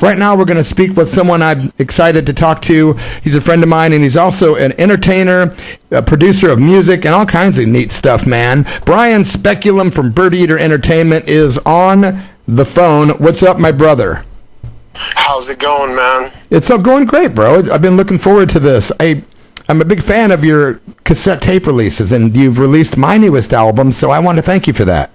Right now, we're going to speak with someone I'm excited to talk to. He's a friend of mine, and he's also an entertainer, a producer of music, and all kinds of neat stuff, man. Brian Speculum from Birdeater Entertainment is on the phone. What's up, my brother? How's it going, man? It's going great, bro. I've been looking forward to this. I'm a big fan of your cassette tape releases, and you've released my newest album, so I want to thank you for that.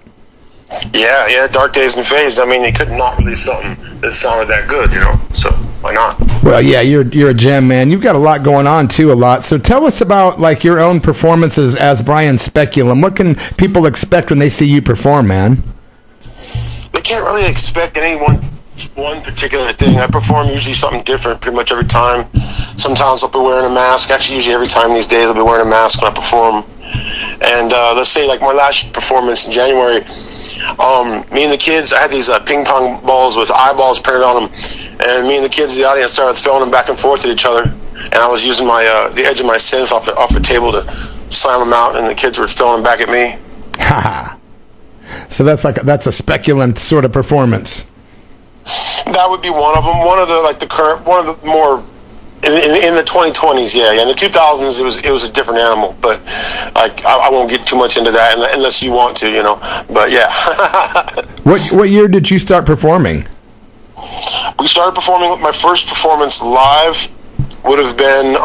Yeah, Dark Days and Phased. I mean, they could not release something that sounded that good, so why not? Well, yeah, you're a gem, man. You've got a lot going on, too, a lot. So tell us about, like, your own performances as Brian Speculum. What can people expect when they see you perform, man? They can't really expect any one particular thing. I perform usually something different pretty much every time. Sometimes I'll be wearing a mask. Actually, usually every time these days I'll be wearing a mask when I perform. And let's say, like, my last performance in January, me and the kids, I had these ping pong balls with eyeballs printed on them, and me and the kids in the audience started throwing them back and forth at each other, and I was using my the edge of my synth off the table to slam them out, and the kids were throwing them back at me. Ha! So that's a speculum sort of performance. That would be one of them. One of the more in the 2020s, yeah. In the 2000s, it was a different animal, but I won't get too much into that unless you want to, But yeah. What year did you start performing? We started performing. My first performance live would have been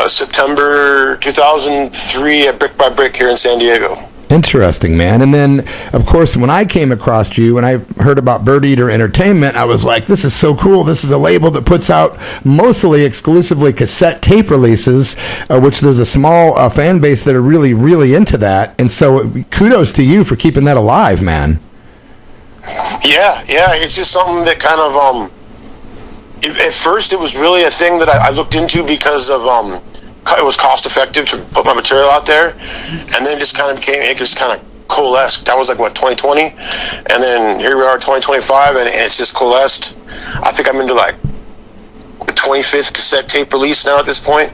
September 2003 at Brick by Brick here in San Diego. Interesting, man. And then, of course, when I came across you and I heard about Birdeater Entertainment, I was like, this is so cool. This is a label that puts out mostly exclusively cassette tape releases, which there's a small fan base that are really, really into that. And so kudos to you for keeping that alive, man. Yeah. It's just something that kind of, at first it was really a thing that I looked into because of, it was cost effective to put my material out there, and then it just kind of coalesced. That was 2020, and then here we are 2025, and it's just coalesced. I think I'm into the 25th cassette tape release now at this point,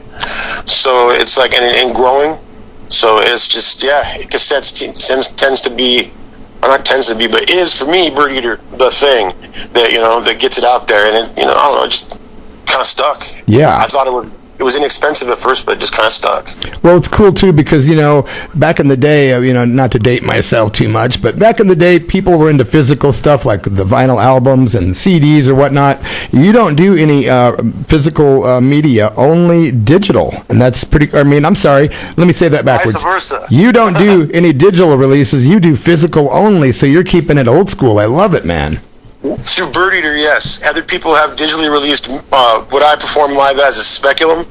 so it's and growing. So it's just, cassettes tends to be, or not tends to be, but is for me, Birdeater, the thing that that gets it out there, and it, I don't know, just kind of stuck. Yeah, I thought it was inexpensive at first, but it just kind of stuck. Well, it's cool, too, because, back in the day, not to date myself too much, but back in the day, people were into physical stuff like the vinyl albums and CDs or whatnot. You don't do any physical media, only digital. And that's I'm sorry, let me say that backwards. Vice versa. You don't do any digital releases. You do physical only, so you're keeping it old school. I love it, man. Through Birdeater, yes. Other people have digitally released what I perform live as a speculum,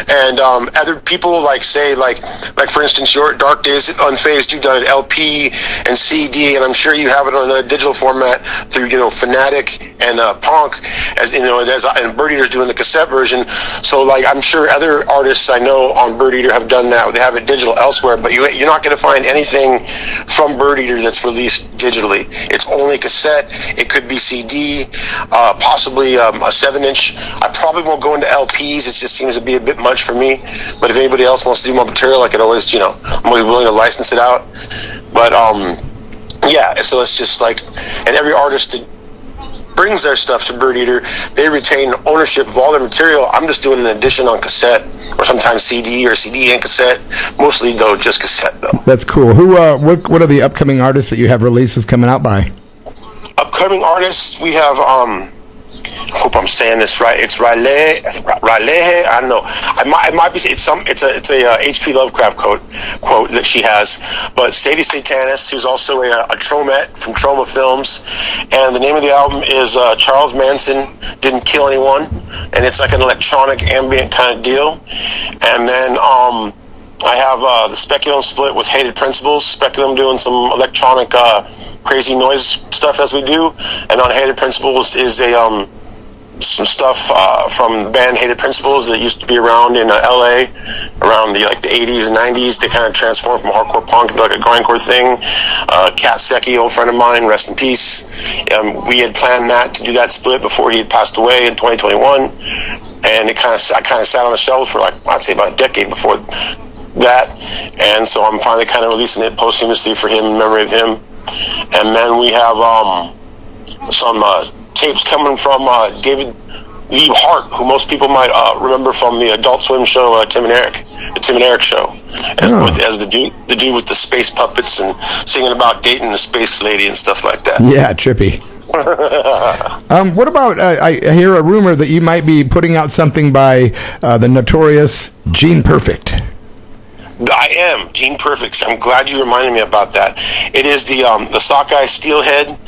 and other people like for instance, your Dark Days Unfazed, you've done an LP and CD, and I'm sure you have it on a digital format through Fanatic and Punk, and Birdeater's doing the cassette version. So I'm sure other artists I know on Birdeater have done that. They have it digital elsewhere, but you're not going to find anything from Birdeater that's released digitally. It's only cassette. It could be CD, possibly a 7-inch. I probably won't go into LPs. It just seems to be a bit much for me. But if anybody else wants to do my material, I could always, I'm always willing to license it out. But so it's just and every artist that brings their stuff to Birdeater, they retain ownership of all their material. I'm just doing an edition on cassette, or sometimes CD or CD and cassette. Mostly though, just cassette though. That's cool. Who? What are the upcoming artists that you have releases coming out by? Upcoming artists, we have, I hope I'm saying this right, it's Riley, I don't know, it might be, it's a H.P. Lovecraft quote that she has, but Sadie Satanis, who's also a Tromet from Troma Films, and the name of the album is Charles Manson Didn't Kill Anyone, and it's like an electronic ambient kind of deal, and then, I have the Speculum split with Hated Principles. Speculum doing some electronic crazy noise stuff as we do, and on Hated Principles is some stuff from the band Hated Principles that used to be around in LA around the 80s and 90s. They kind of transformed from hardcore punk into a grindcore thing. Kat Secchi, old friend of mine, rest in peace. We had planned to do that split before he had passed away in 2021, and I kind of sat on the shelf for I'd say about a decade before that, and so I'm finally kind of releasing it posthumously for him, in memory of him. And then we have some tapes coming from David Lee Hart, who most people might remember from the Adult Swim show Tim and Eric, the Tim and Eric show, as the dude with the space puppets and singing about dating the space lady and stuff like that. Yeah, trippy. What about, I hear a rumor that you might be putting out something by the notorious Gene Perfect. I am Gene Perfect. I'm glad you reminded me about that. It is the sockeye steelhead.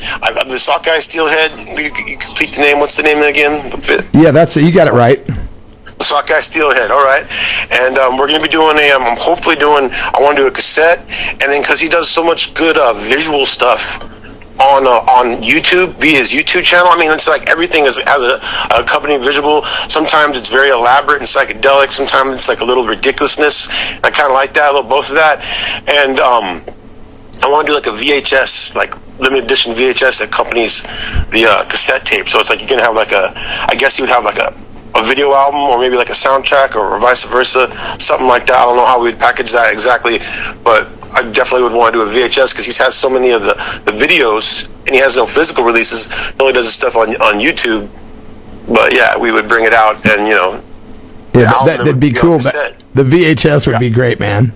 The sockeye steelhead. You complete the name. What's the name again? Yeah, that's it. You got it right. The sockeye steelhead. All right. And we're going to be doing I'm hopefully doing. I want to do a cassette, and then because he does so much good visual stuff on YouTube via his YouTube channel. I mean, it's like everything has a accompanying visual. Sometimes it's very elaborate and psychedelic. Sometimes it's like a little ridiculousness. I kind of like that, a little both of that. And I want to do like a VHS, like limited edition VHS that accompanies the cassette tape. So it's like you can have like I guess you would have like a video album or maybe like a soundtrack or vice versa, something like that. I don't know how we'd package that exactly, but I definitely would want to do a VHS because he has so many of the videos and he has no physical releases. He only does his stuff on YouTube. But yeah, we would bring it out and, that'd be cool. The VHS would be great, man.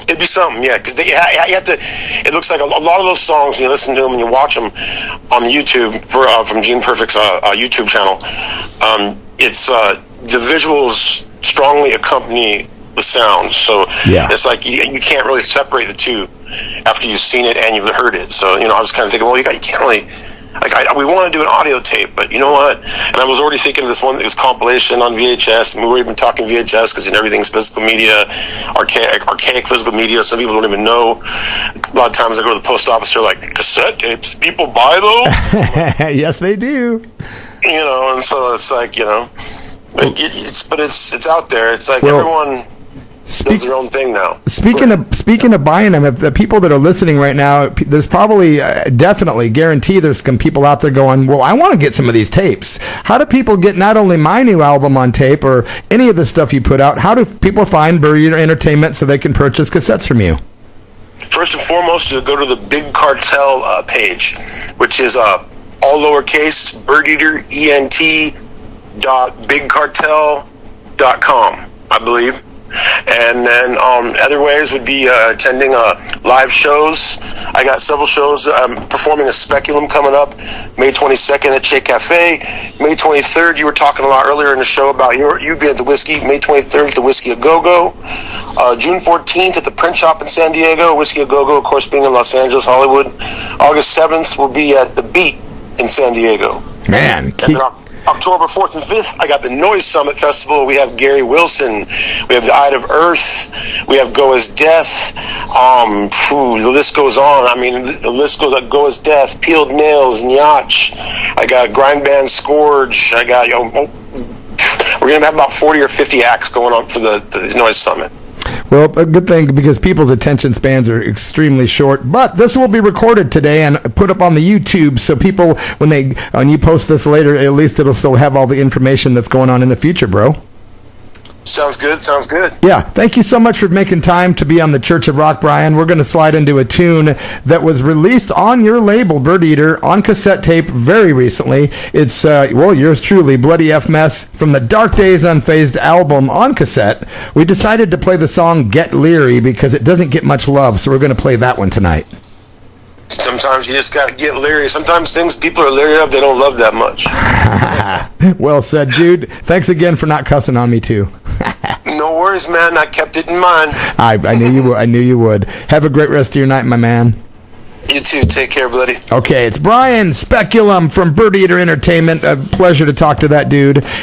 It'd be something, yeah, because you have to. It looks like a lot of those songs. You listen to them and you watch them on YouTube from Gene Perfect's YouTube channel. It's the visuals strongly accompany the sound, so it's like you can't really separate the two after you've seen it and you've heard it. So I was kind of thinking, well, you can't really. We want to do an audio tape, but you know what? And I was already thinking of this compilation on VHS. And we've been talking VHS because everything's physical media, archaic physical media. Some people don't even know. A lot of times I go to the post office, they're like, cassette tapes? People buy those? Yes, they do. And so it's like, it's out there. It's like everyone does their own thing now. Speaking of buying them, if the people that are listening right now, there's probably definitely guarantee there's some people out there going, well, I want to get some of these tapes. How do people get not only my new album on tape or any of the stuff you put out? How do people find Birdeater Entertainment so they can purchase cassettes from you? First and foremost, you go to the Big Cartel page, which is all lowercase Birdeater ENT.bigcartel.com, I believe. And then other ways would be attending live shows. I got several shows. I'm performing a Speculum coming up May 22nd at Che Cafe. May 23rd, you were talking a lot earlier in the show about you being at the Whiskey. May 23rd at the Whiskey A Go-Go. June 14th at the Print Shop in San Diego. Whiskey A Go-Go, of course, being in Los Angeles, Hollywood. August 7th will be at the Beat in San Diego. Man, October 4th and 5th, I got the Noise Summit Festival. We have Gary Wilson. We have the Eye of Earth. We have Go As Death. The list goes on. I mean, the list goes like Go As Death, Peeled Nails, Nyach. I got Grind Band Scourge. I got, we're going to have about 40 or 50 acts going on for the Noise Summit. Well, a good thing because people's attention spans are extremely short. But this will be recorded today and put up on the YouTube, so people, when you post this later, at least it'll still have all the information that's going on in the future, bro. Sounds good. Yeah, thank you so much for making time to be on the Church of Rock, Brian. We're going to slide into a tune that was released on your label, Birdeater, on cassette tape very recently. It's, yours truly, Bloody F Mess, from the Dark Days Unfazed album on cassette. We decided to play the song Get Leery because it doesn't get much love, so we're going to play that one tonight. Sometimes you just got to get leery. Sometimes things people are leery of, they don't love that much. Well said, dude. Thanks again for not cussing on me, too. No worries, man. I kept it in mind. I knew you would. I knew you would. Have a great rest of your night, my man. You too. Take care, buddy. Okay, it's Brian Speculum from Birdeater Entertainment. A pleasure to talk to that dude.